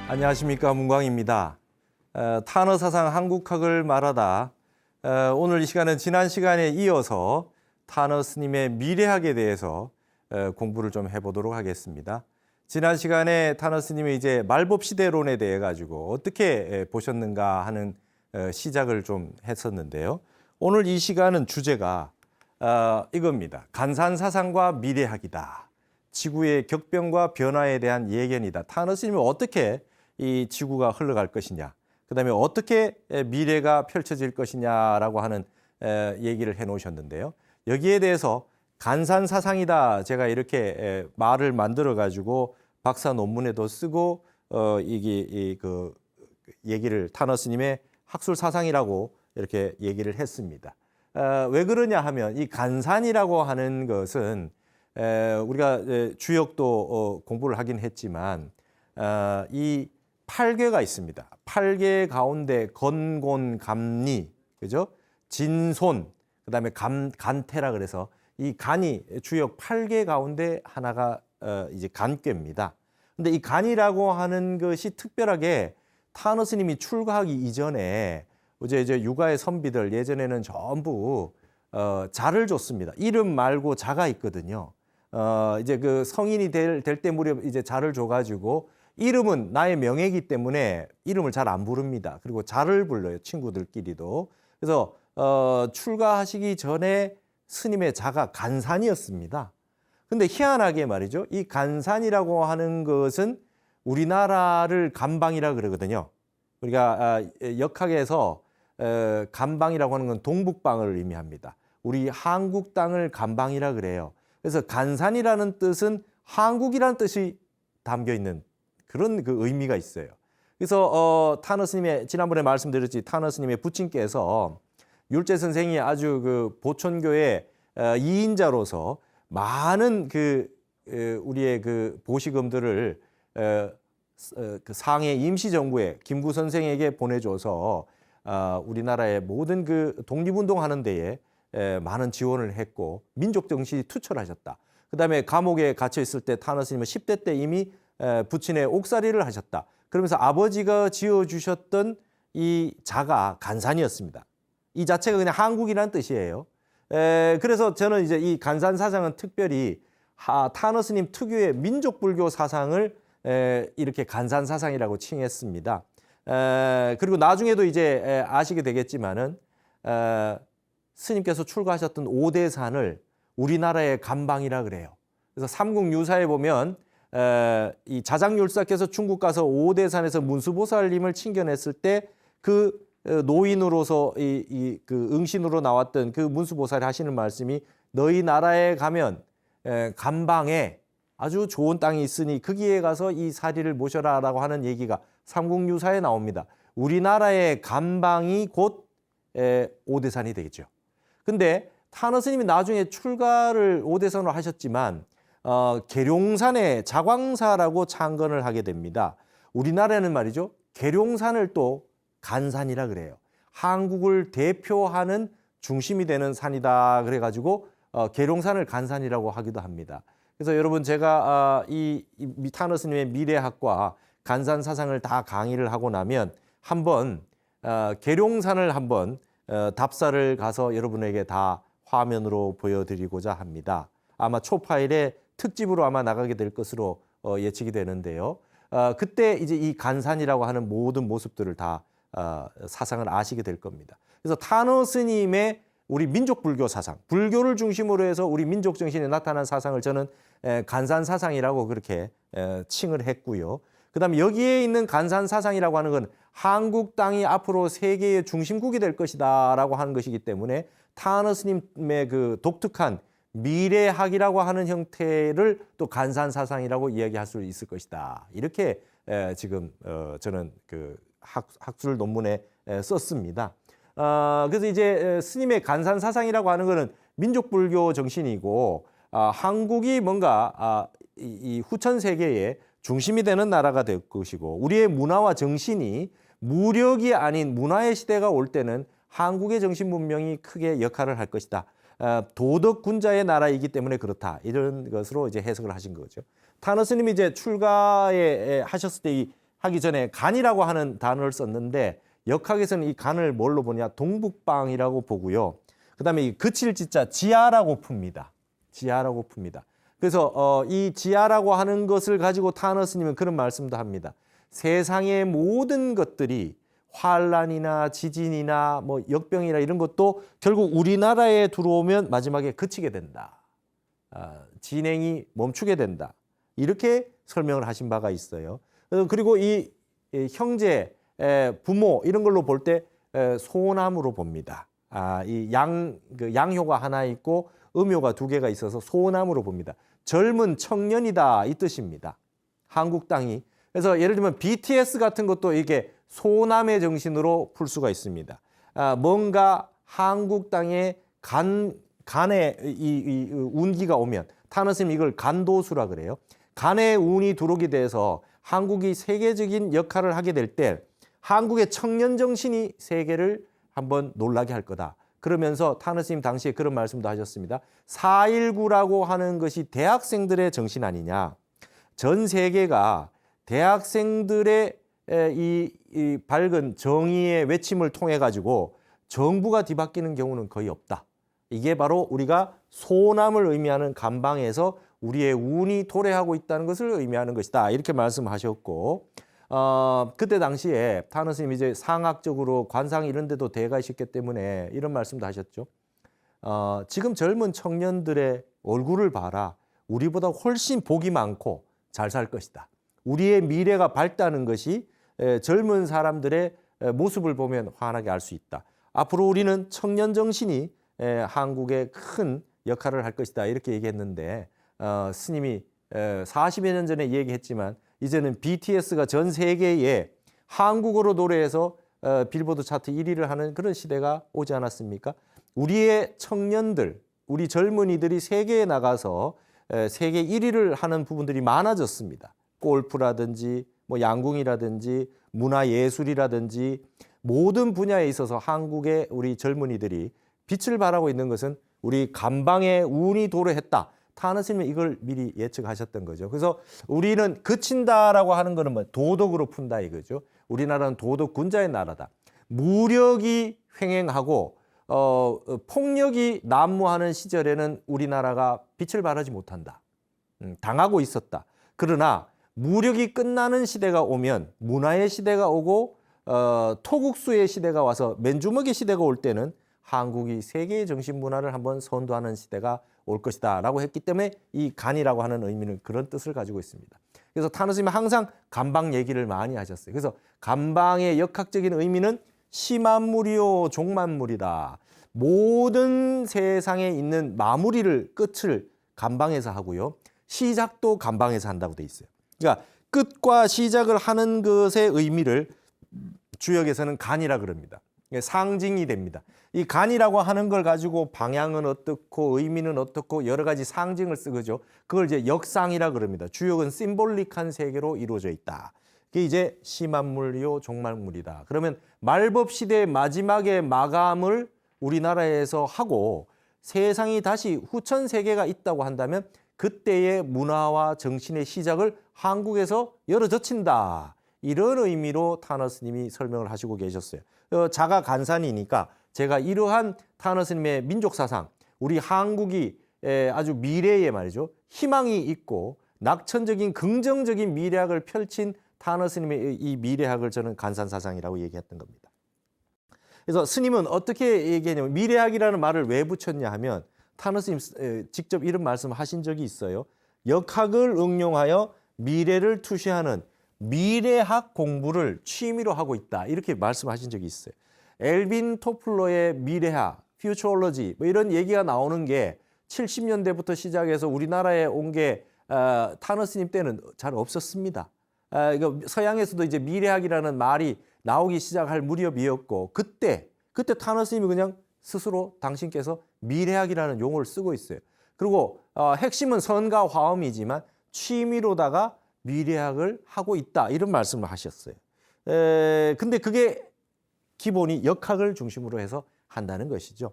안녕하십니까, 문광입니다. 탄어사상 한국학을 말하다 오늘 이 시간은 지난 시간에 이어서 탄어 스님의 미래학에 대해서 공부를 좀 해보도록 하겠습니다. 지난 시간에 탄어 스님의 이제 말법시대론에 대해 가지고 어떻게 보셨는가 하는 시작을 좀 했었는데요. 오늘 이 시간은 주제가 이겁니다. 간산사상과 미래학이다. 지구의 격변과 변화에 대한 예견이다. 탄어 스님이 어떻게 이 지구가 흘러갈 것이냐, 그다음에 어떻게 미래가 펼쳐질 것이냐라고 하는 얘기를 해놓으셨는데요. 여기에 대해서 간산사상이다, 제가 이렇게 말을 만들어 가지고 박사 논문에도 쓰고 이게 그 얘기를 탄어 스님의 학술사상이라고 이렇게 얘기를 했습니다. 왜 그러냐 하면 이 간산이라고 하는 것은 우리가 주역도 공부를 하긴 했지만 이 8괴가 있습니다. 8괴 가운데 건곤, 감리, 그죠? 진손, 그다음에 간태라 그래서 이 간이 주역 8괴 가운데 하나가 이제 간괴입니다. 근데 이 간이라고 하는 것이 특별하게 탄어 스님이 출가하기 이전에 이제 육아의 선비들 예전에는 전부 자를 줬습니다. 이름 말고 자가 있거든요. 이제 그 성인이 될 때 무렵 이제 자를 줘가지고 이름은 나의 명예이기 때문에 이름을 잘 안 부릅니다. 그리고 자를 불러요, 친구들끼리도. 그래서 출가하시기 전에 스님의 자가 간산이었습니다. 근데 희한하게 말이죠, 이 간산이라고 하는 것은 우리나라를 간방이라 그러거든요. 우리가 역학에서 간방이라고 하는 건 동북방을 의미합니다. 우리 한국 땅을 간방이라 그래요. 그래서 간산이라는 뜻은 한국이라는 뜻이 담겨 있는 그런 그 의미가 있어요. 그래서 탄어 스님의 지난번에 말씀드렸지, 탄어 스님의 부친께서 율제 선생이 아주 그 보천교의 이인자로서 많은 그 우리의 그 보시금들을 그 상해 임시정부에 김구 선생에게 보내줘서 우리나라의 모든 그 독립운동하는 데에 많은 지원을 했고 민족 정신이 투철하셨다. 그다음에 감옥에 갇혀 있을 때 탄어 스님은 10대 때 이미 부친의 옥살이를 하셨다. 그러면서 아버지가 지어주셨던 이 자가 간산이었습니다. 이 자체가 그냥 한국이라는 뜻이에요. 그래서 저는 이제 이 간산 사상은 특별히 탄어 스님 특유의 민족 불교 사상을 이렇게 간산 사상이라고 칭했습니다. 그리고 나중에도 이제 아시게 되겠지만은 스님께서 출가하셨던 오대산을 우리나라의 간방이라 그래요. 그래서 삼국유사에 보면 이 자장율사께서 중국 가서 오대산에서 문수보살님을 친견했을 때 그 노인으로서 그 응신으로 나왔던 그 문수보살이 하시는 말씀이 너희 나라에 가면 간방에 아주 좋은 땅이 있으니 거기에 가서 이 사리를 모셔라라고 하는 얘기가 삼국유사에 나옵니다. 우리나라의 간방이 곧 오대산이 되겠죠. 근데 탄어 스님이 나중에 출가를 오대산으로 하셨지만 계룡산에 자광사라고 창건을 하게 됩니다. 우리나라에는 말이죠, 계룡산을 또 간산이라 그래요. 한국을 대표하는 중심이 되는 산이다 그래가지고 계룡산을 간산이라고 하기도 합니다. 그래서 여러분, 제가 이 탄어 스님의 미래학과 간산 사상을 다 강의를 하고 나면 한번 계룡산을 한번 답사를 가서 여러분에게 다 화면으로 보여드리고자 합니다. 아마 초파일에 특집으로 아마 나가게 될 것으로 예측이 되는데요. 그때 이제 이 간산이라고 하는 모든 모습들을 다 사상을 아시게 될 겁니다. 그래서 탄어 스님의 우리 민족 불교 사상, 불교를 중심으로 해서 우리 민족 정신에 나타난 사상을 저는 간산 사상이라고 그렇게 칭을 했고요. 그다음에 여기에 있는 간산 사상이라고 하는 건 한국 땅이 앞으로 세계의 중심국이 될 것이다라고 하는 것이기 때문에 탄어 스님의 그 독특한 미래학이라고 하는 형태를 또 간산 사상이라고 이야기할 수 있을 것이다. 이렇게 지금 저는 그 학술 논문에 썼습니다. 그래서 이제 스님의 간산 사상이라고 하는 것은 민족 불교 정신이고 한국이 뭔가 이 후천 세계의 중심이 되는 나라가 될 것이고 우리의 문화와 정신이 무력이 아닌 문화의 시대가 올 때는 한국의 정신 문명이 크게 역할을 할 것이다. 도덕 군자의 나라이기 때문에 그렇다. 이런 것으로 이제 해석을 하신 거죠. 탄어 스님이 이제 출가에 하셨을 때 이 하기 전에 간이라고 하는 단어를 썼는데 역학에서는 이 간을 뭘로 보냐? 동북방이라고 보고요. 그다음에 이 그칠 지자 지하라고 풉니다. 지하라고 풉니다. 그래서 이 지하라고 하는 것을 가지고 타너 스님은 그런 말씀도 합니다. 세상의 모든 것들이 환란이나 지진이나 뭐 역병이나 이런 것도 결국 우리나라에 들어오면 마지막에 그치게 된다. 진행이 멈추게 된다. 이렇게 설명을 하신 바가 있어요. 그리고 이 형제, 부모 이런 걸로 볼 때 소남으로 봅니다. 이 양효가 하나 있고 음효가 두 개가 있어서 소남으로 봅니다. 젊은 청년이다 이 뜻입니다. 한국 땅이. 그래서 예를 들면 BTS 같은 것도 이게 소남의 정신으로 풀 수가 있습니다. 뭔가 한국 땅에 간에 이 운기가 오면 타너 스님 이걸 간도수라 그래요. 간에 운이 들어오게 돼서 한국이 세계적인 역할을 하게 될 때 한국의 청년 정신이 세계를 한번 놀라게 할 거다. 그러면서 타너 스님 당시에 그런 말씀도 하셨습니다. 4.19라고 하는 것이 대학생들의 정신 아니냐. 전 세계가 대학생들의 이 밝은 정의의 외침을 통해 가지고 정부가 뒤바뀌는 경우는 거의 없다. 이게 바로 우리가 소남을 의미하는 간방에서 우리의 운이 도래하고 있다는 것을 의미하는 것이다. 이렇게 말씀하셨고 그때 당시에 타너 스님이 이제 상학적으로 관상 이런 데도 대가 있었기 때문에 이런 말씀도 하셨죠. 지금 젊은 청년들의 얼굴을 봐라. 우리보다 훨씬 복이 많고 잘 살 것이다. 우리의 미래가 밝다는 것이 젊은 사람들의 모습을 보면 환하게 알 수 있다. 앞으로 우리는 청년 정신이 한국에 큰 역할을 할 것이다. 이렇게 얘기했는데 스님이 40여 년 전에 얘기했지만 이제는 BTS가 전 세계에 한국어로 노래해서 빌보드 차트 1위를 하는 그런 시대가 오지 않았습니까? 우리의 청년들, 우리 젊은이들이 세계에 나가서 세계 1위를 하는 부분들이 많아졌습니다. 골프라든지 뭐 양궁이라든지 문화예술이라든지 모든 분야에 있어서 한국의 우리 젊은이들이 빛을 발하고 있는 것은 우리 간방에 운이 도래했다. 타너 스님은 이걸 미리 예측하셨던 거죠. 그래서 우리는 그친다라고 하는 거는 뭐 도덕으로 푼다 이거죠. 우리나라는 도덕 군자의 나라다. 무력이 횡행하고 폭력이 난무하는 시절에는 우리나라가 빛을 발하지 못한다. 당하고 있었다. 그러나 무력이 끝나는 시대가 오면 문화의 시대가 오고 토국수의 시대가 와서 맨주먹의 시대가 올 때는 한국이 세계의 정신 문화를 한번 선도하는 시대가 올 것이다 라고 했기 때문에 이 간이라고 하는 의미는 그런 뜻을 가지고 있습니다. 그래서 타너 스님은 항상 간방 얘기를 많이 하셨어요. 그래서 간방의 역학적인 의미는 시만물이요 종만물이다. 모든 세상에 있는 마무리를 끝을 간방에서 하고요. 시작도 간방에서 한다고 돼 있어요. 그러니까 끝과 시작을 하는 것의 의미를 주역에서는 간이라 그럽니다. 상징이 됩니다. 이 간이라고 하는 걸 가지고 방향은 어떻고 의미는 어떻고 여러 가지 상징을 쓰죠. 그걸 이제 역상이라 그럽니다. 주역은 심볼릭한 세계로 이루어져 있다. 그게 이제 시만물이요 종만물이다. 그러면 말법 시대의 마지막의 마감을 우리나라에서 하고 세상이 다시 후천 세계가 있다고 한다면 그때의 문화와 정신의 시작을 한국에서 열어젖힌다. 이런 의미로 타너 스님이 설명을 하시고 계셨어요. 자가 간산이니까 제가 이러한 타너 스님의 민족 사상, 우리 한국이 아주 미래에 말이죠. 희망이 있고 낙천적인 긍정적인 미래학을 펼친 타너 스님의 이 미래학을 저는 간산사상이라고 얘기했던 겁니다. 그래서 스님은 어떻게 얘기했냐면 미래학이라는 말을 왜 붙였냐 하면 타너 스님 직접 이런 말씀을 하신 적이 있어요. 역학을 응용하여 미래를 투시하는 미래학 공부를 취미로 하고 있다. 이렇게 말씀하신 적이 있어요. 엘빈 토플러의 미래학, 퓨처올로지 뭐 이런 얘기가 나오는 게 70년대부터 시작해서 우리나라에 온 게 타너 스님 때는 잘 없었습니다. 이거 서양에서도 이제 미래학이라는 말이 나오기 시작할 무렵이었고 그때 타너 스님이 그냥 스스로 당신께서 미래학이라는 용어를 쓰고 있어요. 그리고 핵심은 선과 화음이지만 취미로다가 미래학을 하고 있다 이런 말씀을 하셨어요. 근데 그게 기본이 역학을 중심으로 해서 한다는 것이죠.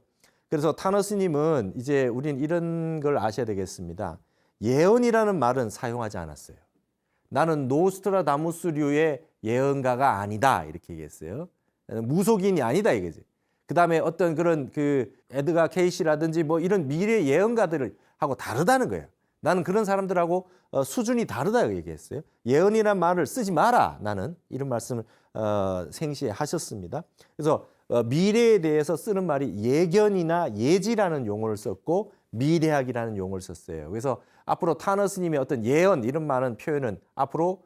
그래서 타너 스님은 이제 우린 이런 걸 아셔야 되겠습니다. 예언이라는 말은 사용하지 않았어요. 나는 노스트라다무스류의 예언가가 아니다 이렇게 얘기했어요. 무속인이 아니다 이거지. 그다음에 어떤 그런 그 에드가 케이시라든지 뭐 이런 미래 예언가들하고 다르다는 거예요. 나는 그런 사람들하고 수준이 다르다 얘기했어요. 예언이란 말을 쓰지 마라. 나는 이런 말씀을 생시하셨습니다. 그래서 미래에 대해서 쓰는 말이 예견이나 예지라는 용어를 썼고 미래학이라는 용어를 썼어요. 그래서 앞으로 타너스님의 어떤 예언 이런 많은 표현은 앞으로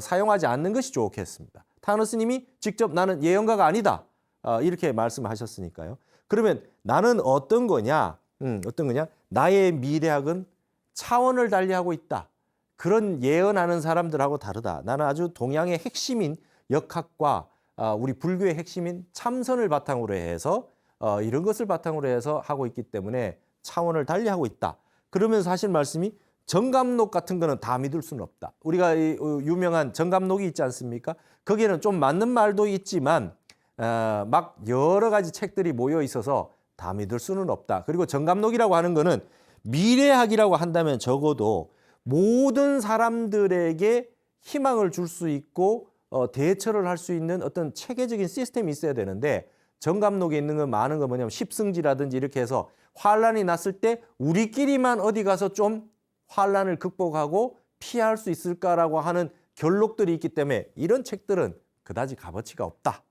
사용하지 않는 것이 좋겠습니다. 타너스님이 직접 나는 예언가가 아니다 이렇게 말씀하셨으니까요. 그러면 나는 어떤 거냐? 어떤 거냐? 나의 미래학은 차원을 달리하고 있다. 그런 예언하는 사람들하고 다르다. 나는 아주 동양의 핵심인 역학과 우리 불교의 핵심인 참선을 바탕으로 해서 이런 것을 바탕으로 해서 하고 있기 때문에 차원을 달리하고 있다. 그러면서 하신 말씀이 정감록 같은 거는 다 믿을 수는 없다. 우리가 이 유명한 정감록이 있지 않습니까? 거기에는 좀 맞는 말도 있지만 막 여러 가지 책들이 모여 있어서 다 믿을 수는 없다. 그리고 정감록이라고 하는 거는 미래학이라고 한다면 적어도 모든 사람들에게 희망을 줄 수 있고 대처를 할 수 있는 어떤 체계적인 시스템이 있어야 되는데 정감록에 있는 건 많은 건 뭐냐면 십승지라든지 이렇게 해서 환란이 났을 때 우리끼리만 어디 가서 좀 환란을 극복하고 피할 수 있을까라고 하는 결록들이 있기 때문에 이런 책들은 그다지 값어치가 없다.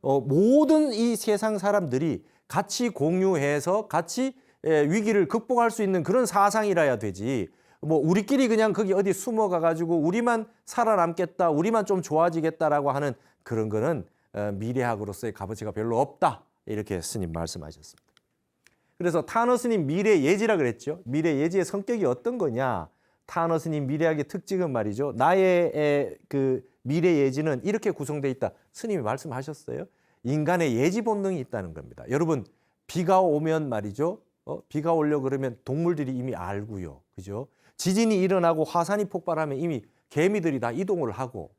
모든 이 세상 사람들이 같이 공유해서 같이 위기를 극복할 수 있는 그런 사상이라야 되지. 뭐 우리끼리 그냥 거기 어디 숨어가 가지고 우리만 살아남겠다, 우리만 좀 좋아지겠다라고 하는 그런 거는 미래학으로서의 값어치가 별로 없다. 이렇게 스님 말씀하셨습니다. 그래서 타너 스님 미래 예지라 그랬죠. 미래 예지의 성격이 어떤 거냐? 타너 스님 미래학의 특징은 말이죠. 나의 그 미래 예지는 이렇게 구성되어 있다. 스님이 말씀하셨어요. 인간의 예지 본능이 있다는 겁니다. 여러분 비가 오면 말이죠. 비가 오려 그러면 동물들이 이미 알고요. 그죠? 지진이 일어나고 화산이 폭발하면 이미 개미들이 다 이동을 하고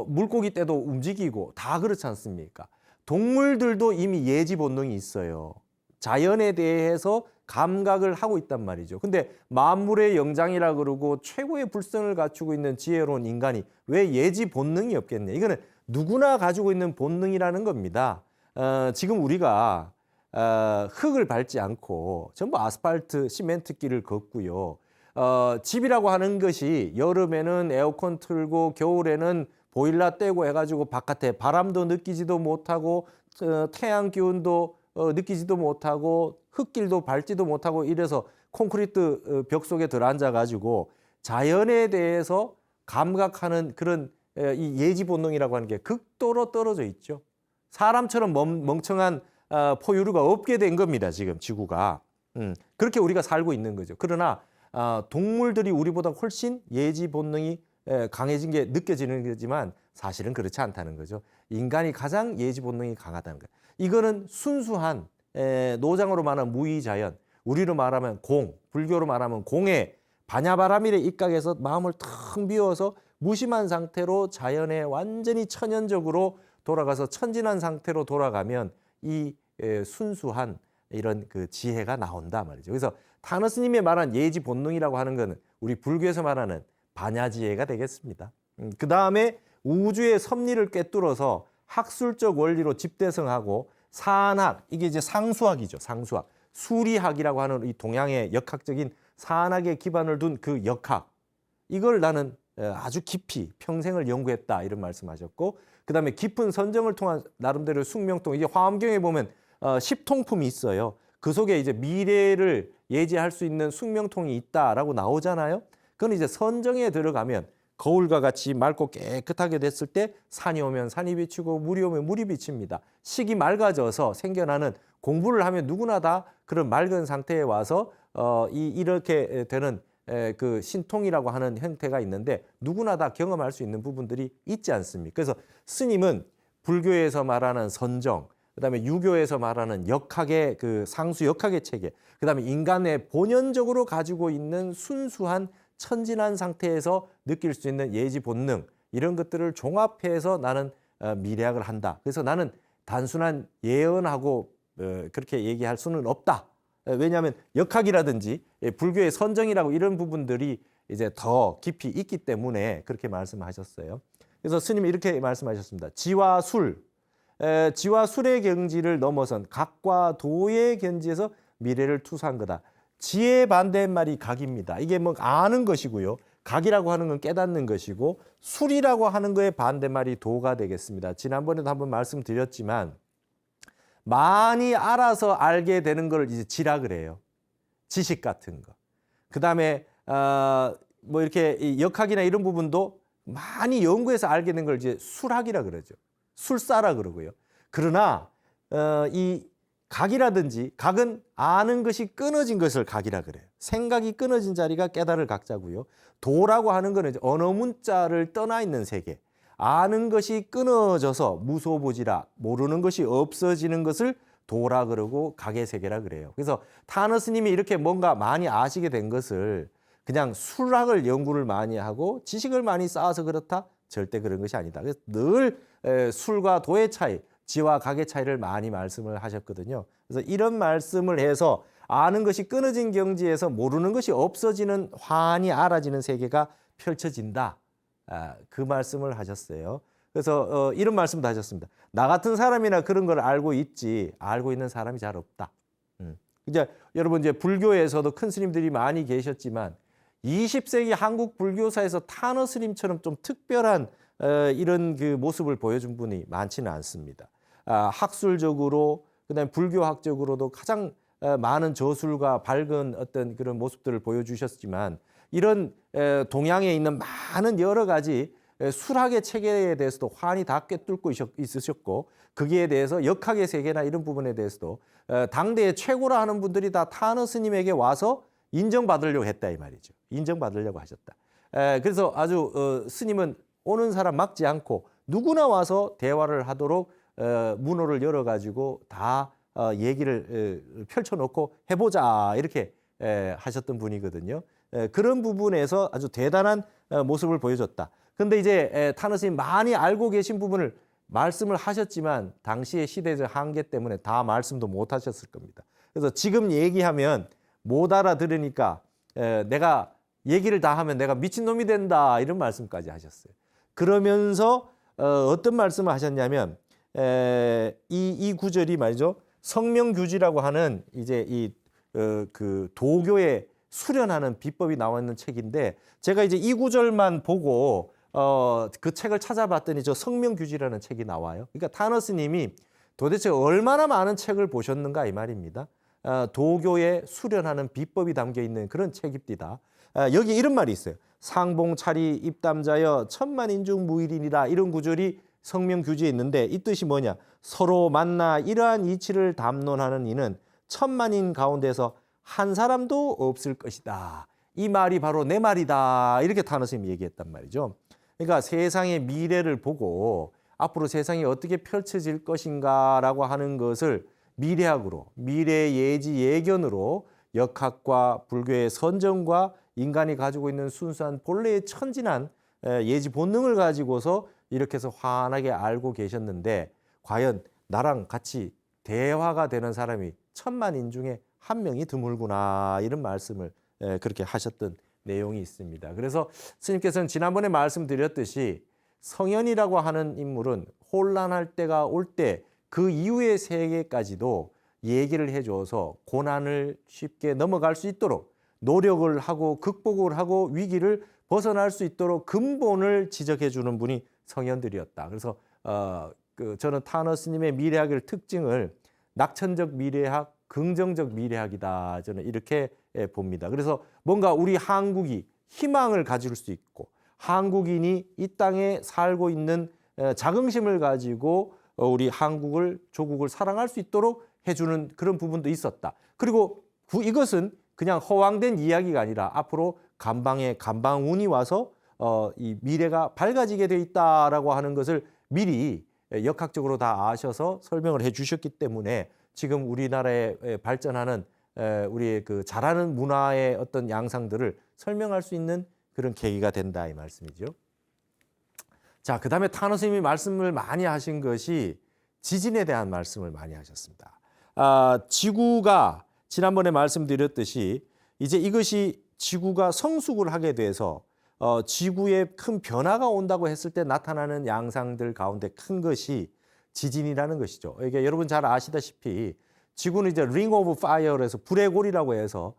물고기 떼도 움직이고 다 그렇지 않습니까? 동물들도 이미 예지 본능이 있어요. 자연에 대해서 감각을 하고 있단 말이죠. 근데 만물의 영장이라 그러고 최고의 불성을 갖추고 있는 지혜로운 인간이 왜 예지 본능이 없겠냐? 이거는 누구나 가지고 있는 본능이라는 겁니다. 지금 우리가 흙을 밟지 않고 전부 아스팔트, 시멘트 길을 걷고요. 집이라고 하는 것이 여름에는 에어컨 틀고 겨울에는 보일러 떼고 해가지고 바깥에 바람도 느끼지도 못하고 태양 기운도 느끼지도 못하고 흙길도 밟지도 못하고 이래서 콘크리트 벽 속에 들어앉아가지고 자연에 대해서 감각하는 그런 이 예지 본능이라고 하는 게 극도로 떨어져 있죠. 사람처럼 멍청한 포유류가 없게 된 겁니다. 지금 지구가. 그렇게 우리가 살고 있는 거죠. 그러나 동물들이 우리보다 훨씬 예지 본능이 강해진 게 느껴지는 거지만 사실은 그렇지 않다는 거죠. 인간이 가장 예지 본능이 강하다는 거예요. 이거는 순수한 노장으로 말하면 무의자연, 우리로 말하면 공, 불교로 말하면 공의 반야바라밀에 입각해서 마음을 탁 비워서 무심한 상태로 자연에 완전히 천연적으로 돌아가서 천진한 상태로 돌아가면 이 순수한 이런 그 지혜가 나온다 말이죠. 그래서 타너 스님이 말한 예지 본능이라고 하는 것은 우리 불교에서 말하는 반야지혜가 되겠습니다. 그 다음에 우주의 섭리를 꿰뚫어서 학술적 원리로 집대성하고 산학, 이게 이제 상수학이죠. 상수학. 수리학이라고 하는 이 동양의 역학적인 산학에 기반을 둔 그 역학. 이걸 나는 아주 깊이 평생을 연구했다 이런 말씀하셨고, 그 다음에 깊은 선정을 통한 나름대로 숙명통, 이제 화엄경에 보면 십통품이 있어요. 그 속에 이제 미래를 예지할 수 있는 숙명통이 있다라고 나오잖아요. 그건 이제 선정에 들어가면 거울과 같이 맑고 깨끗하게 됐을 때 산이 오면 산이 비치고 물이 오면 물이 비칩니다. 식이 맑아져서 생겨나는, 공부를 하면 누구나 다 그런 맑은 상태에 와서 이렇게 되는 그 신통이라고 하는 형태가 있는데 누구나 다 경험할 수 있는 부분들이 있지 않습니까? 그래서 스님은 불교에서 말하는 선정, 그다음에 유교에서 말하는 역학의 그 상수 역학의 체계, 그다음에 인간의 본연적으로 가지고 있는 순수한 천진한 상태에서 느낄 수 있는 예지 본능, 이런 것들을 종합해서 나는 미래학을 한다. 그래서 나는 단순한 예언하고 그렇게 얘기할 수는 없다. 왜냐하면 역학이라든지 불교의 선정이라고 이런 부분들이 이제 더 깊이 있기 때문에 그렇게 말씀하셨어요. 그래서 스님이 이렇게 말씀하셨습니다. 지와 술의 경지를 넘어선 각과 도의 경지에서 미래를 투사한 거다. 지의 반대말이 각입니다. 이게 뭐 아는 것이고요. 각이라고 하는 건 깨닫는 것이고 술이라고 하는 거의 반대말이 도가 되겠습니다. 지난번에도 한번 말씀드렸지만 많이 알아서 알게 되는 걸 이제 지라 그래요. 지식 같은 거. 그다음에 뭐 이렇게 역학이나 이런 부분도 많이 연구해서 알게 된 걸 이제 술학이라 그러죠. 술사라 그러고요. 그러나 이 각이라든지 각은 아는 것이 끊어진 것을 각이라 그래요. 생각이 끊어진 자리가 깨달을 각자고요. 도라고 하는 거는 언어 문자를 떠나 있는 세계. 아는 것이 끊어져서 무소부지라 모르는 것이 없어지는 것을 도라 그러고 각의 세계라 그래요. 그래서 타너 스님이 이렇게 뭔가 많이 아시게 된 것을 그냥 술학을 연구를 많이 하고 지식을 많이 쌓아서 그렇다? 절대 그런 것이 아니다. 그래서 늘 술과 도의 차이, 지와 각의 차이를 많이 말씀을 하셨거든요. 그래서 이런 말씀을 해서 아는 것이 끊어진 경지에서 모르는 것이 없어지는 환히 알아지는 세계가 펼쳐진다. 그 말씀을 하셨어요. 그래서 이런 말씀도 하셨습니다. 나 같은 사람이나 그런 걸 알고 있지 알고 있는 사람이 잘 없다. 이제 여러분 이제 불교에서도 큰 스님들이 많이 계셨지만 20세기 한국 불교사에서 타너 스님처럼 좀 특별한 이런 그 모습을 보여준 분이 많지는 않습니다. 학술적으로 그다음에 불교학적으로도 가장 많은 저술과 밝은 어떤 그런 모습들을 보여주셨지만 이런 동양에 있는 많은 여러 가지 술학의 체계에 대해서도 환히 다 꿰뚫고 있으셨고 거기에 대해서 역학의 세계나 이런 부분에 대해서도 당대의 최고라 하는 분들이 다 타너 스님에게 와서 인정받으려고 했다 이 말이죠. 인정받으려고 하셨다. 그래서 아주 스님은 오는 사람 막지 않고 누구나 와서 대화를 하도록 문호를 열어가지고 다 얘기를 펼쳐놓고 해보자 이렇게 하셨던 분이거든요. 그런 부분에서 아주 대단한 모습을 보여줬다. 근데 이제 타너 스님 많이 알고 계신 부분을 말씀을 하셨지만 당시의 시대적 한계 때문에 다 말씀도 못 하셨을 겁니다. 그래서 지금 얘기하면 못 알아들으니까 내가 얘기를 다 하면 내가 미친놈이 된다 이런 말씀까지 하셨어요. 그러면서 어떤 말씀을 하셨냐면 이 구절이 말이죠. 성명규지라고 하는 이제 그 도교에 수련하는 비법이 나와 있는 책인데 제가 이제 이 구절만 보고 그 책을 찾아봤더니 저 성명규지라는 책이 나와요. 그러니까 타너 스님이 도대체 얼마나 많은 책을 보셨는가 이 말입니다. 도교에 수련하는 비법이 담겨 있는 그런 책입니다. 여기 이런 말이 있어요. 상봉차리 입담자여 천만인중 무일이니라 이런 구절이 성명규지에 있는데 이 뜻이 뭐냐? 서로 만나 이러한 이치를 담론하는 이는 천만인 가운데서 한 사람도 없을 것이다. 이 말이 바로 내 말이다. 이렇게 타너 스님이 얘기했단 말이죠. 그러니까 세상의 미래를 보고 앞으로 세상이 어떻게 펼쳐질 것인가라고 하는 것을 미래학으로, 미래 예지 예견으로 역학과 불교의 선정과 인간이 가지고 있는 순수한 본래의 천진한 예지 본능을 가지고서 이렇게 해서 환하게 알고 계셨는데 과연 나랑 같이 대화가 되는 사람이 천만인 중에 한 명이 드물구나 이런 말씀을 그렇게 하셨던 내용이 있습니다. 그래서 스님께서는 지난번에 말씀드렸듯이 성현이라고 하는 인물은 혼란할 때가 올 때 그 이후의 세계까지도 얘기를 해줘서 고난을 쉽게 넘어갈 수 있도록 노력을 하고 극복을 하고 위기를 벗어날 수 있도록 근본을 지적해 주는 분이 성현들이었다. 그래서 저는 타너 스님의 미래학의 특징을 낙천적 미래학, 긍정적 미래학이다. 저는 이렇게 봅니다. 그래서 뭔가 우리 한국이 희망을 가질 수 있고 한국인이 이 땅에 살고 있는 자긍심을 가지고 우리 한국을 조국을 사랑할 수 있도록 해주는 그런 부분도 있었다. 그리고 이것은 그냥 허황된 이야기가 아니라 앞으로 간방에 간방운이 와서 이 미래가 밝아지게 돼 있다라고 하는 것을 미리 역학적으로 다 아셔서 설명을 해주셨기 때문에 지금 우리나라에 발전하는 우리의 그 잘하는 문화의 어떤 양상들을 설명할 수 있는 그런 계기가 된다 이 말씀이죠. 자, 그다음에 타너 스님이 말씀을 많이 하신 것이 지진에 대한 말씀을 많이 하셨습니다. 지구가 지난번에 말씀드렸듯이 이제 이것이 지구가 성숙을 하게 돼서 지구에 큰 변화가 온다고 했을 때 나타나는 양상들 가운데 큰 것이 지진이라는 것이죠. 이게 여러분 잘 아시다시피 지구는 이제 링 오브 파이어에서 불의 골이라고 해서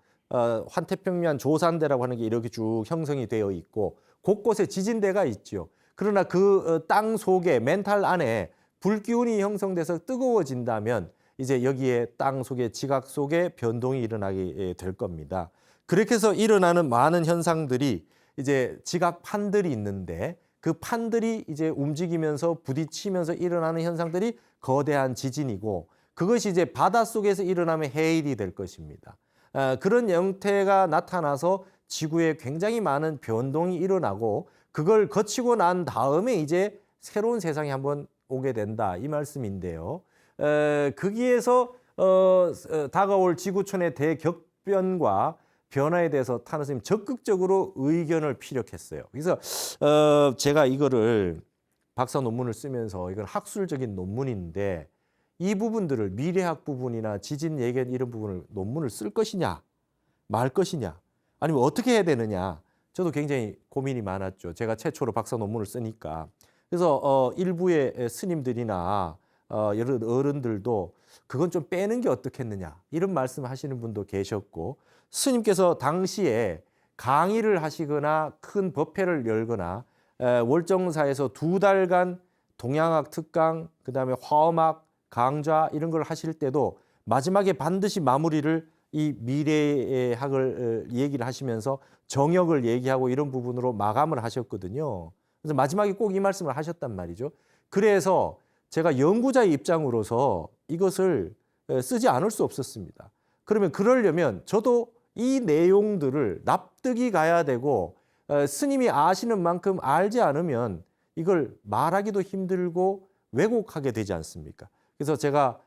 환태평면 조산대라고 하는 게 이렇게 쭉 형성이 되어 있고 곳곳에 지진대가 있죠. 그러나 그 땅 속에 멘탈 안에 불기운이 형성돼서 뜨거워진다면 이제 여기에 땅 속에 지각 속에 변동이 일어나게 될 겁니다. 그렇게 해서 일어나는 많은 현상들이 이제 지각판들이 있는데 그 판들이 이제 움직이면서 부딪히면서 일어나는 현상들이 거대한 지진이고 그것이 이제 바닷속에서 일어나면 해일이 될 것입니다. 그런 형태가 나타나서 지구에 굉장히 많은 변동이 일어나고 그걸 거치고 난 다음에 이제 새로운 세상이 한번 오게 된다 이 말씀인데요. 거기에서 다가올 지구촌의 대격변과 변화에 대해서 타너 선생님 적극적으로 의견을 피력했어요. 그래서 제가 이거를 박사 논문을 쓰면서 이건 학술적인 논문인데 이 부분들을 미래학 부분이나 지진 예견 이런 부분을 논문을 쓸 것이냐 말 것이냐 아니면 어떻게 해야 되느냐 저도 굉장히 고민이 많았죠. 제가 최초로 박사 논문을 쓰니까. 그래서 일부의 스님들이나 여러 어른들도 그건 좀 빼는 게 어떻겠느냐 이런 말씀하시는 분도 계셨고 스님께서 당시에 강의를 하시거나 큰 법회를 열거나 월정사에서 2달간 동양학 특강 그다음에 화엄학 강좌 이런 걸 하실 때도 마지막에 반드시 마무리를 이 미래의 학을 얘기를 하시면서 정역을 얘기하고 이런 부분으로 마감을 하셨거든요. 그래서 마지막에 꼭 이 말씀을 하셨단 말이죠. 그래서 제가 연구자의 입장으로서 이것을 쓰지 않을 수 없었습니다. 그러면 그러려면 저도 이 내용들을 납득이 가야 되고 스님이 아시는 만큼 알지 않으면 이걸 말하기도 힘들고 왜곡하게 되지 않습니까? 그래서 제가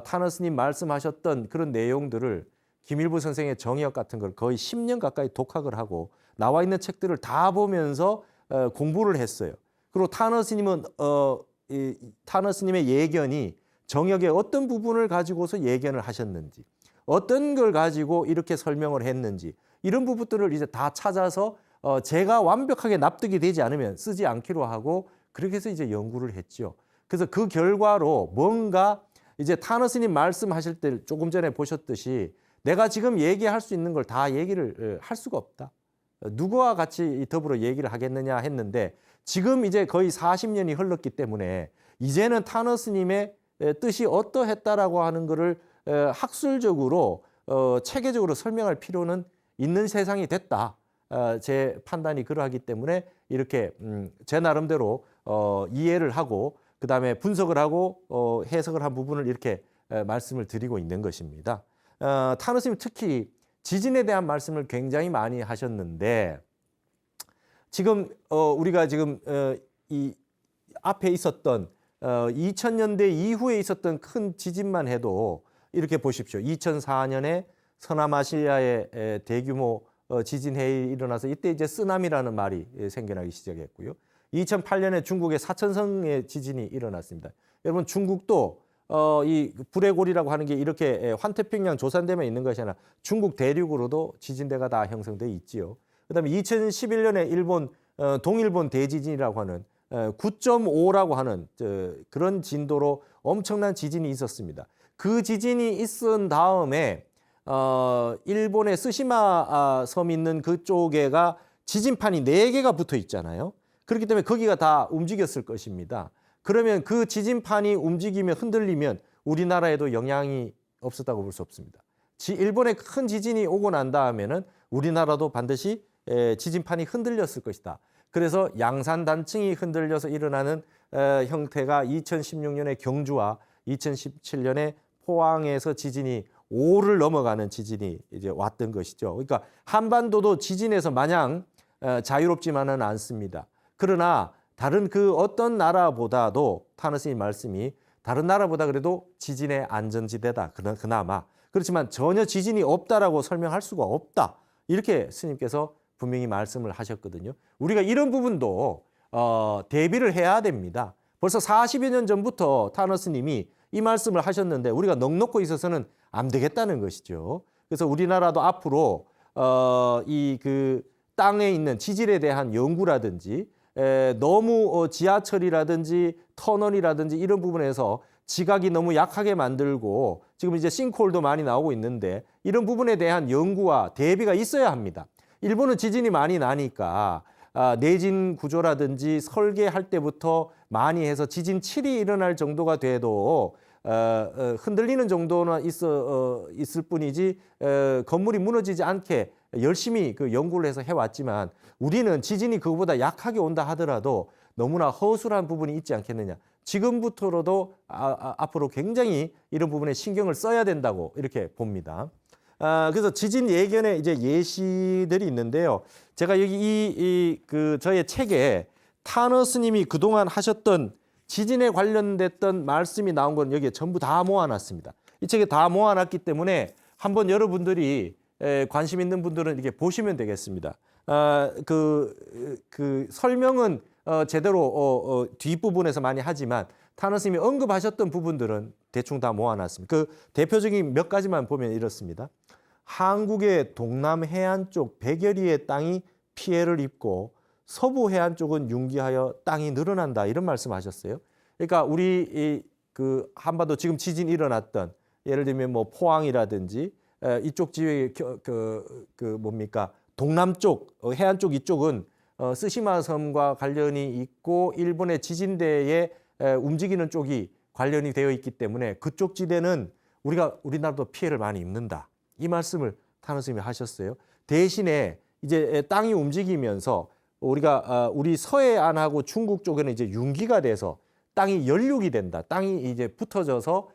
타너 스님 말씀하셨던 그런 내용들을 김일부 선생의 정의학 같은 걸 거의 10년 가까이 독학을 하고 나와 있는 책들을 다 보면서 공부를 했어요. 그리고 타너 스님은 타너 스님의 예견이 정역의 어떤 부분을 가지고서 예견을 하셨는지 어떤 걸 가지고 이렇게 설명을 했는지 이런 부분들을 이제 다 찾아서 제가 완벽하게 납득이 되지 않으면 쓰지 않기로 하고 그렇게 해서 이제 연구를 했죠. 그래서 그 결과로 뭔가 이제 타너 스님 말씀하실 때 조금 전에 보셨듯이 내가 지금 얘기할 수 있는 걸 다 얘기를 할 수가 없다. 누구와 같이 더불어 얘기를 하겠느냐 했는데 지금 이제 거의 40년이 흘렀기 때문에 이제는 타너 스님의 뜻이 어떠했다라고 하는 거를 학술적으로 체계적으로 설명할 필요는 있는 세상이 됐다. 제 판단이 그러하기 때문에 이렇게 제 나름대로 이해를 하고 그다음에 분석을 하고 해석을 한 부분을 이렇게 말씀을 드리고 있는 것입니다. 타너 스님 특히 지진에 대한 말씀을 굉장히 많이 하셨는데 지금 우리가 지금 이 앞에 있었던 2000년대 이후에 있었던 큰 지진만 해도 이렇게 보십시오. 2004년에 서남아시아에 대규모 지진 해일이 일어나서 이때 이제 쓰나미라는 말이 생겨나기 시작했고요. 2008년에 중국의 사천성의 지진이 일어났습니다. 여러분 중국도 이 불의 골이라고 하는 게 이렇게 환태평양 조산대만 있는 것이 아니라 중국 대륙으로도 지진대가 다 형성돼 있지요. 그다음에 2011년에 일본 동일본 대지진이라고 하는 9.5라고 하는 그런 진도로 엄청난 지진이 있었습니다. 그 지진이 있은 다음에 일본의 스시마 섬 있는 그쪽에가 지진판이 4개가 붙어 있잖아요. 그렇기 때문에 거기가 다 움직였을 것입니다. 그러면 그 지진판이 움직이면 흔들리면 우리나라에도 영향이 없었다고 볼 수 없습니다. 일본의 큰 지진이 오고 난 다음에는 우리나라도 반드시 지진판이 흔들렸을 것이다. 그래서 양산단층이 흔들려서 일어나는 형태가 2016년에 경주와 2017년에 포항에서 지진이 5를 넘어가는 지진이 이제 왔던 것이죠. 그러니까 한반도도 지진에서 마냥 자유롭지만은 않습니다. 그러나 다른 그 어떤 나라보다도 타너 스님 말씀이 다른 나라보다 그래도 지진의 안전지대다. 그나마. 그렇지만 전혀 지진이 없다라고 설명할 수가 없다. 이렇게 스님께서 분명히 말씀을 하셨거든요. 우리가 이런 부분도 대비를 해야 됩니다. 벌써 40여 년 전부터 타너 스님이 이 말씀을 하셨는데 우리가 넋 놓고 있어서는 안 되겠다는 것이죠. 그래서 우리나라도 앞으로 이 그 땅에 있는 지질에 대한 연구라든지 너무 지하철이라든지 터널이라든지 이런 부분에서 지각이 너무 약하게 만들고 지금 이제 싱크홀도 많이 나오고 있는데 이런 부분에 대한 연구와 대비가 있어야 합니다. 일본은 지진이 많이 나니까 내진 구조라든지 설계할 때부터 많이 해서 지진 7이 일어날 정도가 돼도 흔들리는 정도나 있을 뿐이지 건물이 무너지지 않게 열심히 그 연구를 해서 해왔지만 우리는 지진이 그거보다 약하게 온다 하더라도 너무나 허술한 부분이 있지 않겠느냐. 지금부터라도 앞으로 굉장히 이런 부분에 신경을 써야 된다고 이렇게 봅니다. 그래서 지진 예견의 이제 예시들이 있는데요. 제가 여기 저의 책에 타너 스님이 그동안 하셨던 지진에 관련됐던 말씀이 나온 건 여기에 전부 다 모아놨습니다. 이 책에 다 모아놨기 때문에 한번 여러분들이 관심 있는 분들은 이렇게 보시면 되겠습니다. 그 설명은 제대로 뒷부분에서 많이 하지만 타너 스님이 언급하셨던 부분들은 대충 다 모아놨습니다. 그 대표적인 몇 가지만 보면 이렇습니다. 한국의 동남 해안 쪽 백여리의 땅이 피해를 입고 서부 해안 쪽은 융기하여 땅이 늘어난다 이런 말씀하셨어요. 그러니까 우리 그 한반도 지금 지진 일어났던 예를 들면 뭐 포항이라든지 이쪽 지역의 뭡니까 동남쪽 해안 쪽 이쪽은 쓰시마 섬과 관련이 있고 일본의 지진대에 움직이는 쪽이 관련이 되어 있기 때문에 그쪽 지대는 우리나라도 피해를 많이 입는다. 이 말씀을 타너 스님이 하셨어요. 대신에 이제 땅이 움직이면서 우리 서해안하고 중국 쪽에는 이제 융기가 돼서 땅이 연륙이 된다. 땅이 이제 붙어져서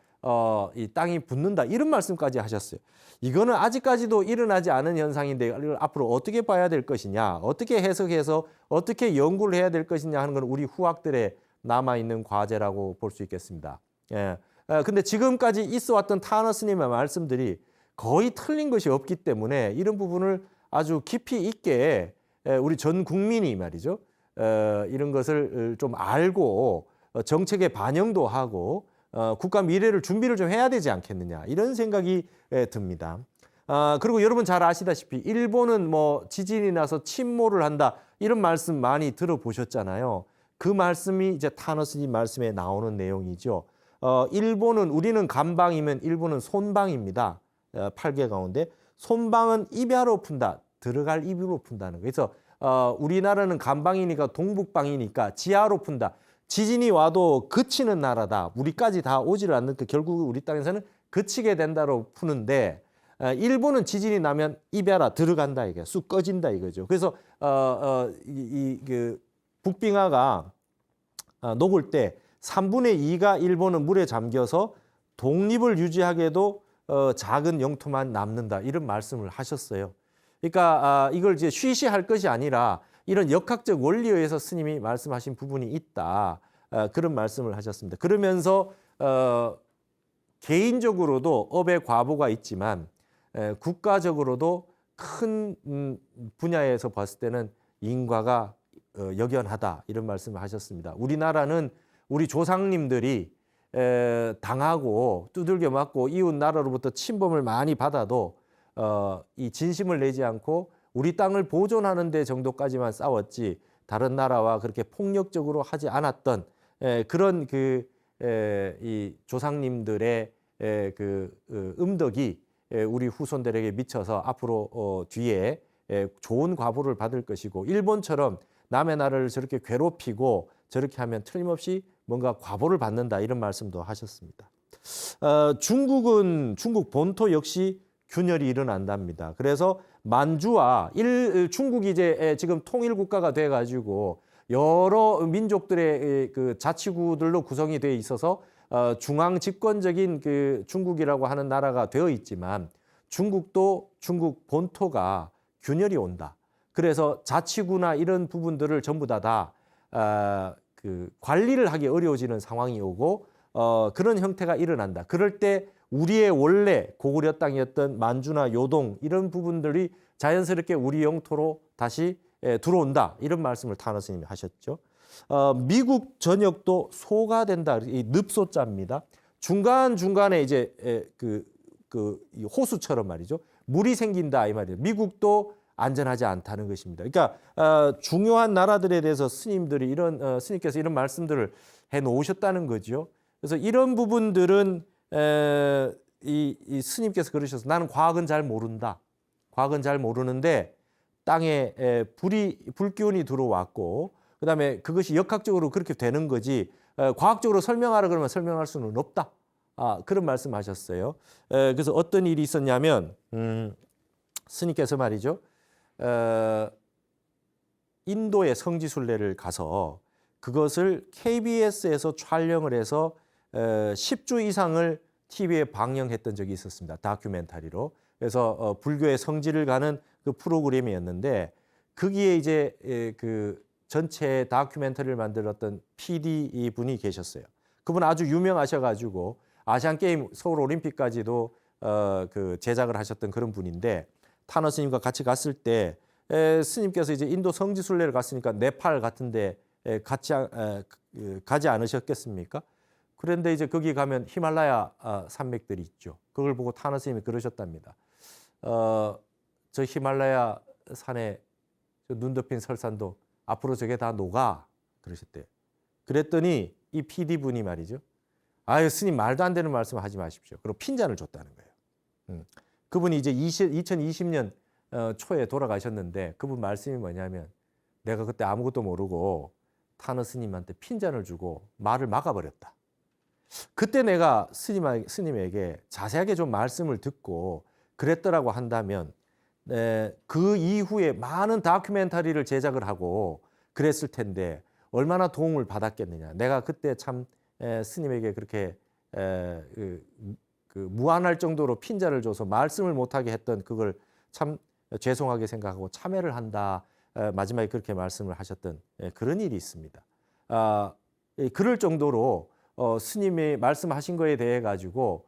이 땅이 붙는다. 이런 말씀까지 하셨어요. 이거는 아직까지도 일어나지 않은 현상인데 이걸 앞으로 어떻게 봐야 될 것이냐, 어떻게 해석해서 어떻게 연구를 해야 될 것이냐 하는 건 우리 후학들의 남아있는 과제라고 볼 수 있겠습니다. 예. 근데 지금까지 있어왔던 타너 스님의 말씀들이 거의 틀린 것이 없기 때문에 이런 부분을 아주 깊이 있게 우리 전 국민이 말이죠. 이런 것을 좀 알고 정책에 반영도 하고 국가 미래를 준비를 좀 해야 되지 않겠느냐 이런 생각이 듭니다. 그리고 여러분 잘 아시다시피 일본은 뭐 지진이 나서 침몰을 한다 이런 말씀 많이 들어보셨잖아요. 그 말씀이 이제 타너 스님 말씀에 나오는 내용이죠. 우리는 감방이면 일본은 손방입니다. 8개 가운데 손방은 입야로 푼다. 들어갈 입으로 푼다는 거예요. 그래서 우리나라는 감방이니까 동북방이니까 지하로 푼다. 지진이 와도 그치는 나라다. 우리까지 다 오지를 않는 결국 우리 땅에서는 그치게 된다로 푸는데 일본은 지진이 나면 입야라 들어간다 이게 쑥 꺼진다 이거죠. 그래서 그 북빙하가 녹을 때 3분의 2가 일본은 물에 잠겨서 독립을 유지하게도 작은 영토만 남는다 이런 말씀을 하셨어요. 그러니까 이걸 이제 쉬쉬할 것이 아니라 이런 역학적 원리에 의해서 스님이 말씀하신 부분이 있다. 그런 말씀을 하셨습니다. 그러면서 개인적으로도 업의 과부가 있지만 국가적으로도 큰 분야에서 봤을 때는 인과가 역연하다 이런 말씀을 하셨습니다. 우리나라는 우리 조상님들이 당하고 두들겨 맞고 이웃 나라로부터 침범을 많이 받아도 이 진심을 내지 않고 우리 땅을 보존하는 데 정도까지만 싸웠지 다른 나라와 그렇게 폭력적으로 하지 않았던 그런 이 조상님들의 음덕이 우리 후손들에게 미쳐서 앞으로 뒤에 좋은 과보를 받을 것이고 일본처럼 남의 나라를 저렇게 괴롭히고 저렇게 하면 틀림없이 뭔가 과보를 받는다 이런 말씀도 하셨습니다. 중국 본토 역시 균열이 일어난답니다. 그래서 만주와 중국이 이제 지금 통일 국가가 돼 가지고 여러 민족들의 그 자치구들로 구성이 돼 있어서 중앙 집권적인 그 중국이라고 하는 나라가 되어 있지만 중국도 중국 본토가 균열이 온다. 그래서 자치구나 이런 부분들을 전부 다 그 관리를 하기 어려워지는 상황이 오고 그런 형태가 일어난다. 그럴 때 우리의 원래 고구려 땅이었던 만주나 요동 이런 부분들이 자연스럽게 우리 영토로 다시 들어온다. 이런 말씀을 타너 스님이 하셨죠. 미국 전역도 소가 된다. 이 늪소자입니다. 중간중간에 이제 이 호수처럼 말이죠. 물이 생긴다 이 말이에요. 미국도 안전하지 않다는 것입니다. 그러니까 중요한 나라들에 대해서 스님들이 스님께서 이런 말씀들을 해 놓으셨다는 거죠. 그래서 이런 부분들은 이 스님께서 그러셔서 나는 과학은 잘 모른다. 과학은 잘 모르는데 땅에 불기운이 들어왔고 그다음에 그것이 역학적으로 그렇게 되는 거지 과학적으로 설명하라 그러면 설명할 수는 없다. 그런 말씀하셨어요. 그래서 어떤 일이 있었냐면 스님께서 말이죠. 인도의 성지순례를 가서 그것을 KBS에서 촬영을 해서 10주 이상을 TV에 방영했던 적이 있었습니다. 다큐멘터리로. 그래서 불교의 성지를 가는 그 프로그램이었는데 거기에 이제 그 전체 다큐멘터리를 만들었던 PD 분이 계셨어요. 그분 아주 유명하셔가지고 아시안 게임, 서울 올림픽까지도 그 제작을 하셨던 그런 분인데 타너 스님과 같이 갔을 때 스님께서 이제 인도 성지순례를 갔으니까 네팔 같은데 가지 않으셨겠습니까? 그런데 이제 거기 가면 히말라야 산맥들이 있죠. 그걸 보고 타너 스님이 그러셨답니다. 저 히말라야 산에 눈 덮인 설산도 앞으로 저게 다 녹아 그러셨대요. 그랬더니 이 PD 분이 말이죠. 아유 스님 말도 안 되는 말씀 하지 마십시오. 그리고 핀잔을 줬다는 거예요. 그분이 이제 2020년 초에 돌아가셨는데 그분 말씀이 뭐냐면 내가 그때 아무것도 모르고 타너 스님한테 핀잔을 주고 말을 막아버렸다. 그때 내가 스님에게 자세하게 좀 말씀을 듣고 그랬더라고 한다면 그 이후에 많은 다큐멘터리를 제작을 하고 그랬을 텐데 얼마나 도움을 받았겠느냐. 내가 그때 참 스님에게 그렇게 그 무안할 정도로 핀잔을 줘서 말씀을 못하게 했던 그걸 참 죄송하게 생각하고 참회를 한다. 마지막에 그렇게 말씀을 하셨던 그런 일이 있습니다. 그럴 정도로 스님이 말씀하신 거에 대해 가지고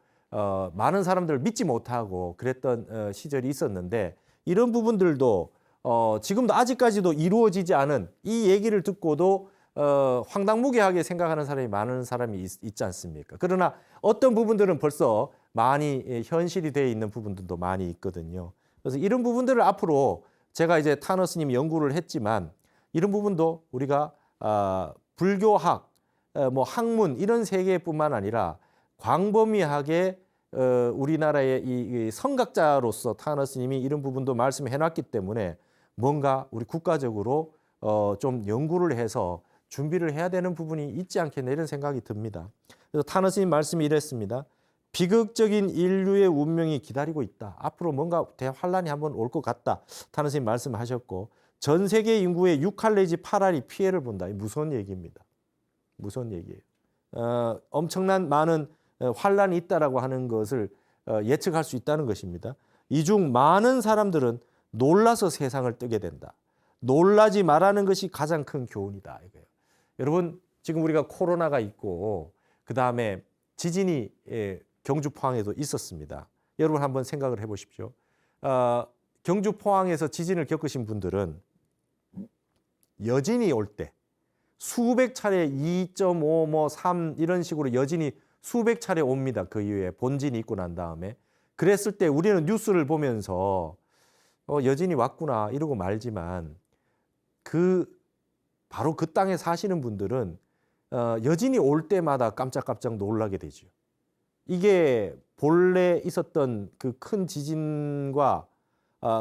많은 사람들을 믿지 못하고 그랬던 시절이 있었는데 이런 부분들도 지금도 아직까지도 이루어지지 않은 이 얘기를 듣고도 황당무계하게 생각하는 사람이 많은 사람이 있지 않습니까? 그러나 어떤 부분들은 벌써 많이 현실이 되어 있는 부분들도 많이 있거든요. 그래서 이런 부분들을 앞으로 제가 이제 타너 스님 연구를 했지만 이런 부분도 우리가 불교학, 뭐 학문 이런 세계뿐만 아니라 광범위하게 우리나라의 이 성각자로서 타너 스님이 이런 부분도 말씀해 놨기 때문에 뭔가 우리 국가적으로 좀 연구를 해서 준비를 해야 되는 부분이 있지 않겠나 이런 생각이 듭니다. 그래서 타너 스님 말씀이 이랬습니다. 비극적인 인류의 운명이 기다리고 있다. 앞으로 뭔가 대환란이 한번 올 것 같다. 타너 스님 말씀하셨고 전 세계 인구의 6할 내지 8할이 피해를 본다. 무서운 얘기입니다. 무서운 얘기예요. 엄청난 많은 환란이 있다라고 하는 것을 예측할 수 있다는 것입니다. 이 중 많은 사람들은 놀라서 세상을 뜨게 된다. 놀라지 말라는 것이 가장 큰 교훈이다. 이거예요. 여러분 지금 우리가 코로나가 있고 그 다음에 지진이 경주 포항에도 있었습니다. 여러분 한번 생각을 해보십시오. 경주 포항에서 지진을 겪으신 분들은 여진이 올 때 수백 차례 2.5, 뭐 3 이런 식으로 여진이 수백 차례 옵니다. 그 이후에 본진이 있고 난 다음에. 그랬을 때 우리는 뉴스를 보면서 여진이 왔구나 이러고 말지만 바로 그 땅에 사시는 분들은 여진이 올 때마다 깜짝깜짝 놀라게 되죠. 이게 본래 있었던 그 큰 지진과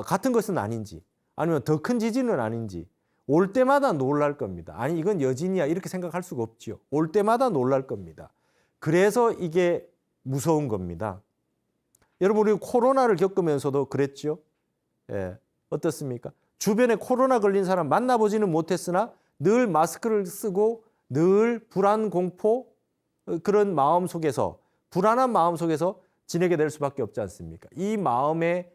같은 것은 아닌지 아니면 더 큰 지진은 아닌지 올 때마다 놀랄 겁니다. 아니 이건 여진이야 이렇게 생각할 수가 없죠. 올 때마다 놀랄 겁니다. 그래서 이게 무서운 겁니다. 여러분 우리 코로나를 겪으면서도 그랬죠. 예, 어떻습니까? 주변에 코로나 걸린 사람 만나보지는 못했으나 늘 마스크를 쓰고 늘 불안, 공포 그런 마음 속에서 불안한 마음 속에서 지내게 될 수밖에 없지 않습니까? 이 마음의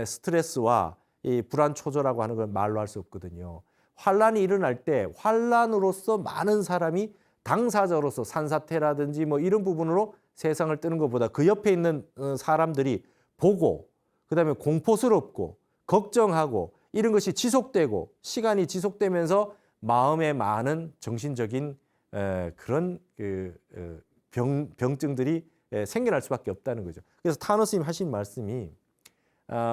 스트레스와 이 불안 초조라고 하는 건 말로 할 수 없거든요. 환란이 일어날 때 환란으로서 많은 사람이 당사자로서 산사태라든지 뭐 이런 부분으로 세상을 뜨는 것보다 그 옆에 있는 사람들이 보고 그다음에 공포스럽고 걱정하고 이런 것이 지속되고 시간이 지속되면서 마음에 많은 정신적인 그런 병증들이 생겨날 수밖에 없다는 거죠. 그래서 타너 스님 하신 말씀이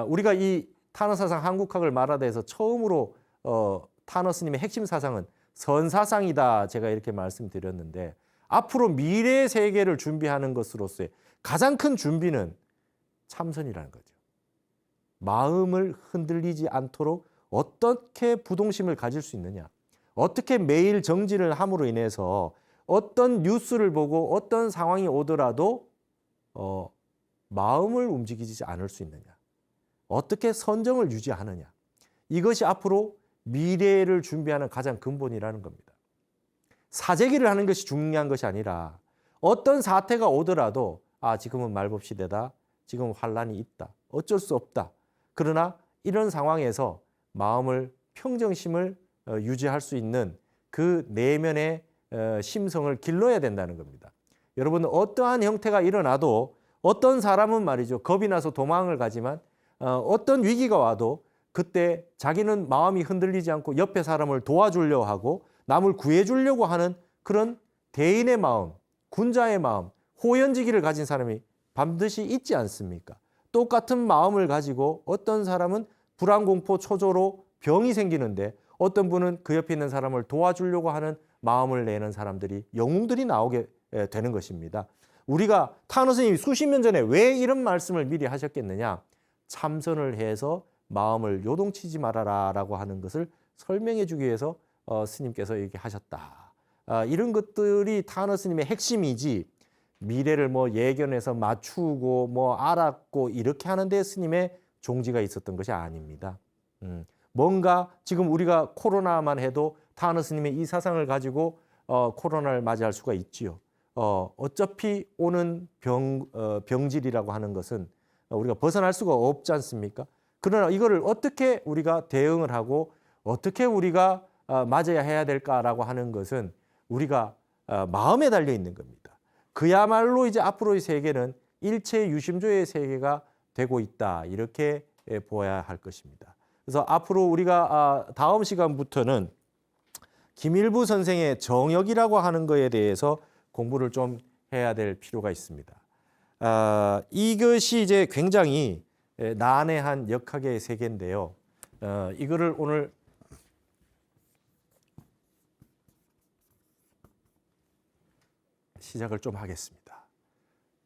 우리가 이 타너 사상 한국학을 말하다해서 처음으로 타너 스님의 핵심 사상은 선사상이다. 제가 이렇게 말씀드렸는데 앞으로 미래 세계를 준비하는 것으로서의 가장 큰 준비는 참선이라는 거죠. 마음을 흔들리지 않도록 어떻게 부동심을 가질 수 있느냐. 어떻게 매일 정진을 함으로 인해서 어떤 뉴스를 보고 어떤 상황이 오더라도 마음을 움직이지 않을 수 있느냐. 어떻게 선정을 유지하느냐. 이것이 앞으로 미래를 준비하는 가장 근본이라는 겁니다. 사재기를 하는 것이 중요한 것이 아니라 어떤 사태가 오더라도 지금은 말법시대다. 지금 환란이 있다. 어쩔 수 없다. 그러나 이런 상황에서 마음을 평정심을 유지할 수 있는 그 내면의 심성을 길러야 된다는 겁니다. 여러분 어떠한 형태가 일어나도 어떤 사람은 말이죠. 겁이 나서 도망을 가지만 어떤 위기가 와도 그때 자기는 마음이 흔들리지 않고 옆에 사람을 도와주려고 하고 남을 구해주려고 하는 그런 대인의 마음, 군자의 마음, 호연지기를 가진 사람이 반드시 있지 않습니까? 똑같은 마음을 가지고 어떤 사람은 불안공포 초조로 병이 생기는데 어떤 분은 그 옆에 있는 사람을 도와주려고 하는 마음을 내는 사람들이 영웅들이 나오게 되는 것입니다. 우리가 타너 스님이 수십 년 전에 왜 이런 말씀을 미리 하셨겠느냐? 참선을 해서 마음을 요동치지 말아라 라고 하는 것을 설명해 주기 위해서 스님께서 얘기하셨다. 이런 것들이 타너 스님의 핵심이지 미래를 뭐 예견해서 맞추고 뭐 알았고 이렇게 하는데 스님의 종지가 있었던 것이 아닙니다. 뭔가 지금 우리가 코로나만 해도 타너 스님의 이 사상을 가지고 코로나를 맞이할 수가 있지요. 어차피 오는 병질이라고 하는 것은 우리가 벗어날 수가 없지 않습니까? 그러나 이거를 어떻게 우리가 대응을 하고 어떻게 우리가 맞아야 해야 될까라고 하는 것은 우리가 마음에 달려 있는 겁니다. 그야말로 이제 앞으로의 세계는 일체 유심조의 세계가 되고 있다. 이렇게 보아야 할 것입니다. 그래서 앞으로 우리가 다음 시간부터는 김일부 선생의 정역이라고 하는 것에 대해서 공부를 좀 해야 될 필요가 있습니다. 이것이 이제 굉장히 난해한 역학의 세계인데요. 이거를 오늘 시작을 좀 하겠습니다.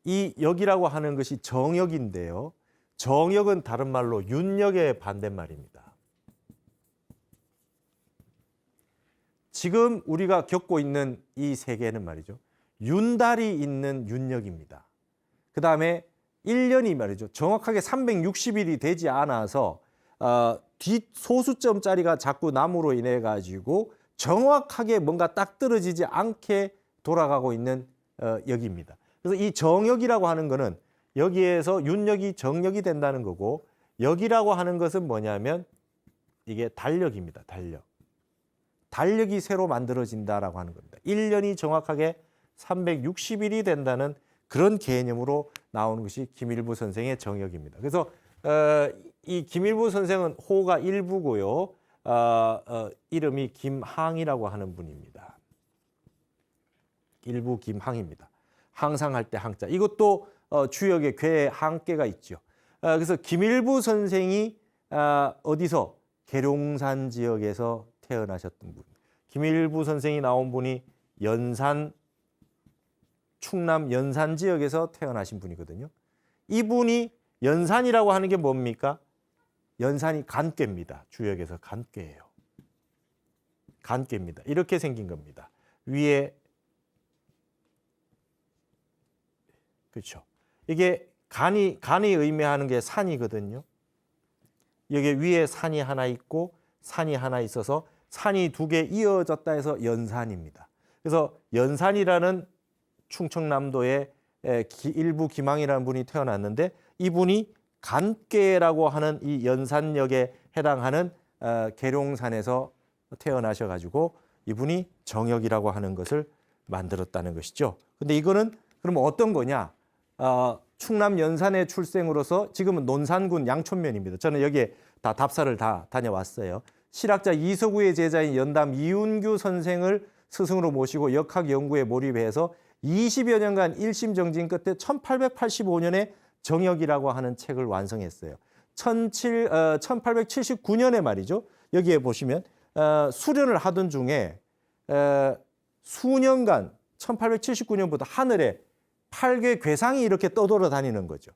이 역이라고 하는 것이 정역인데요. 정역은 다른 말로 윤역의 반대말입니다. 지금 우리가 겪고 있는 이 세계는 말이죠. 윤달이 있는 윤역입니다. 그 다음에 1년이 말이죠. 정확하게 360일이 되지 않아서 뒷소수점짜리가 자꾸 남으로 인해 가지고 정확하게 뭔가 딱 떨어지지 않게 돌아가고 있는 역입니다. 그래서 이 정역이라고 하는 거는 여기에서 윤역이 정역이 된다는 거고 역이라고 하는 것은 뭐냐면 이게 달력입니다. 달력. 달력이 새로 만들어진다라고 하는 겁니다. 1년이 정확하게 360일이 된다는 그런 개념으로 나오는 것이 김일부 선생의 정역입니다. 그래서 이 김일부 선생은 호가 일부고요. 이름이 김항이라고 하는 분입니다. 일부 김항입니다. 항상 할 때 항자. 이것도 주역에 괴 항께가 있죠. 그래서 김일부 선생이 어디서 계룡산 지역에서 태어나셨던 분. 김일부 선생이 나온 분이 충남 연산 지역에서 태어나신 분이거든요. 이분이 연산이라고 하는 게 뭡니까? 연산이 간꾀입니다. 주역에서 간꾀예요. 간꾀입니다. 이렇게 생긴 겁니다. 위에 그렇죠. 이게 간이 의미하는 게 산이거든요. 여기 위에 산이 하나 있고 산이 하나 있어서 산이 두 개 이어졌다 해서 연산입니다. 그래서 연산이라는 충청남도의 일부 김항이라는 분이 태어났는데 이분이 간꾀라고 하는 이 연산역에 해당하는 계룡산에서 태어나셔가지고 이분이 정역이라고 하는 것을 만들었다는 것이죠. 근데 이거는 그러면 어떤 거냐? 충남 연산의 출생으로서 지금은 논산군 양촌면입니다. 저는 여기에 다 답사를 다 다녀왔어요. 실학자 이서구의 제자인 연담 이윤규 선생을 스승으로 모시고 역학 연구에 몰입해서 20여 년간 일심정진 끝에 1885년에 정역이라고 하는 책을 완성했어요. 1879년에 말이죠. 여기에 보시면 수련을 하던 중에 수년간 1879년부터 하늘에 8개의 괴상이 이렇게 떠돌아 다니는 거죠.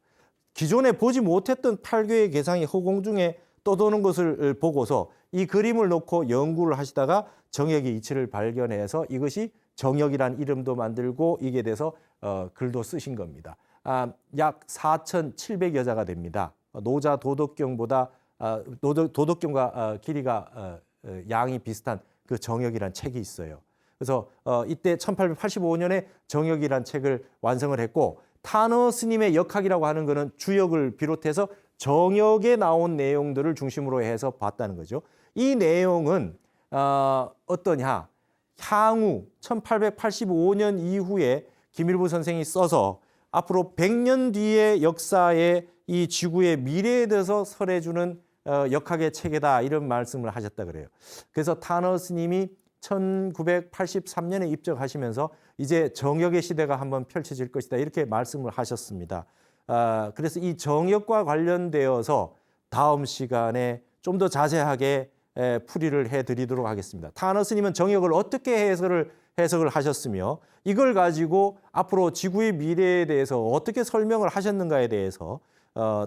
기존에 보지 못했던 8개의 괴상이 허공 중에 떠도는 것을 보고서 이 그림을 놓고 연구를 하시다가 정역의 이치를 발견해서 이것이 정역이라는 이름도 만들고 이게 돼서 글도 쓰신 겁니다. 약 4,700여 자가 됩니다. 노자 도덕경보다 도덕경과 길이가 양이 비슷한 그 정역이라는 책이 있어요. 그래서 이때 1885년에 정역이라는 책을 완성을 했고 타너 스님의 역학이라고 하는 것은 주역을 비롯해서 정역에 나온 내용들을 중심으로 해서 봤다는 거죠. 이 내용은 어떠냐? 향후 1885년 이후에 김일부 선생이 써서 앞으로 100년 뒤의 역사에 이 지구의 미래에 대해서 설해주는 역학의 책이다 이런 말씀을 하셨다 그래요. 그래서 타너 스님이 1983년에 입적하시면서 이제 정역의 시대가 한번 펼쳐질 것이다 이렇게 말씀을 하셨습니다. 그래서 이 정역과 관련되어서 다음 시간에 좀 더 자세하게 풀이를 해드리도록 하겠습니다. 타너 스님은 정역을 어떻게 해석을 하셨으며 이걸 가지고 앞으로 지구의 미래에 대해서 어떻게 설명을 하셨는가에 대해서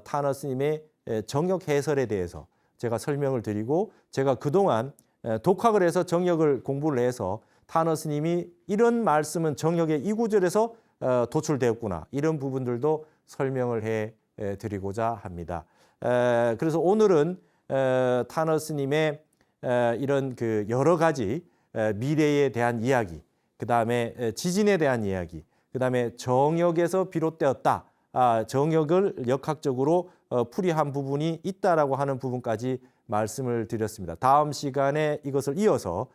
타너 스님의 정역 해설에 대해서 제가 설명을 드리고 제가 그동안 독학을 해서 정역을 공부를 해서 타너 스님이 이런 말씀은 정역의 이 구절에서 도출되었구나 이런 부분들도 설명을 해 드리고자 합니다. 그래서 오늘은 타너 스님의 이런 그 여러 가지 미래에 대한 이야기, 그 다음에 지진에 대한 이야기, 그 다음에 정역에서 비롯되었다. 정역을 역학적으로 풀이한 부분이 있다라고 하는 부분까지 말씀을 드렸습니다. 다음 시간에 이것을 이어서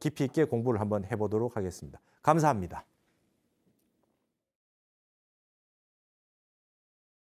깊이 있게 공부를 한번 해보도록 하겠습니다. 감사합니다.